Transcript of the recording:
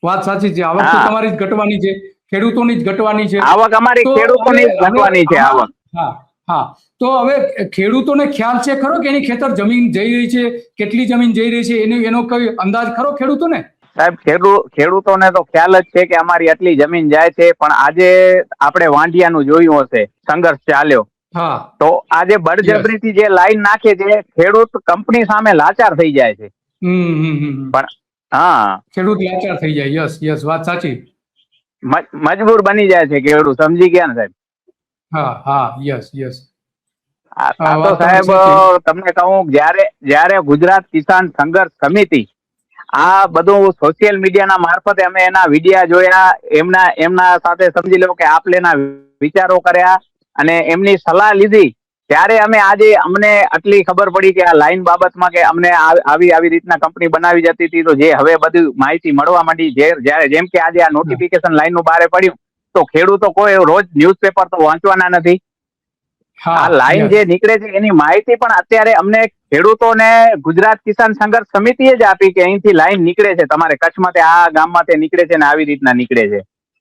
વાત સાચી છે. આવક તો હા, તમારી જ ઘટવાની છે, ખેડૂતોની જ ઘટવાની છે. આવક અમારી તો હવે ખેડૂતોની જ હવે ઘટવાની છે આમાં આવક. હા હા, તો હવે ખેડૂતોને ખ્યાલ છે ખરો કે એની ખેતર જમીન જઈ રહી છે, કેટલી જમીન જઈ રહી છે, એનો કઈ અંદાજ ખરો ખેડૂતોને? સાહેબ, ખેડૂતોને તો ખ્યાલ જ છે કે અમારી આટલી જમીન જાય છે, પણ આજે આપણે વાંઢિયાનું જોયું હશે, સંઘર્ષ ચાલ્યો. હા, તો આજે યસ. બળજબરીથી જે લાઈન નાખે છે, ખેડૂત કંપની સામે લાચાર થઈ જાય છે. પણ હા, ખેડૂત લાચાર થઈ જાય. યસ યસ, વાત સાચી. મજબૂર બની જાય છે ખેડૂત, સમજી ગયા ને સાહેબ? હા હા, યસ યસ. આ તો વાત તમારી સાહેબ સાચી. તમને કહું, જ્યારે ગુજરાત કિસાન સંઘર્ષ સમિતિ આ બધું સોશિયલ મીડિયાના મારફતે અમે એના વિડિયા જોયા, એમના સાથે સમજી લો કે આપલેના વિચારો કર્યા અને એમની સલાહ લીધી, ત્યારે અમને આટલી ખબર પડી કે આ લાઈન બાબતમાં કે અમને આવી રીતના કંપની બનાવી જતી હતી, તો જે હવે બધી માહિતી મળવા માંડી. જ્યારે જેમ કે આજે આ હા નોટિફિકેશન લાઈનનું બહાર પડ્યું, તો ખેડૂતો કોઈ રોજ ન્યૂઝપેપર તો વાંચવાના નથી. આ હા, લાઈન યસ. જે નીકળે છે એની માહિતી પણ અત્યારે અમને ખેડૂતોને ગુજરાત કિસાન સંઘર્ષ સમિતિએ જ આપી કે અહીંથી લાઈન નીકળે છે, તમારે કચ્છમાં આ ગામમાં નીકળે છે ને આવી રીતના નીકળે છે.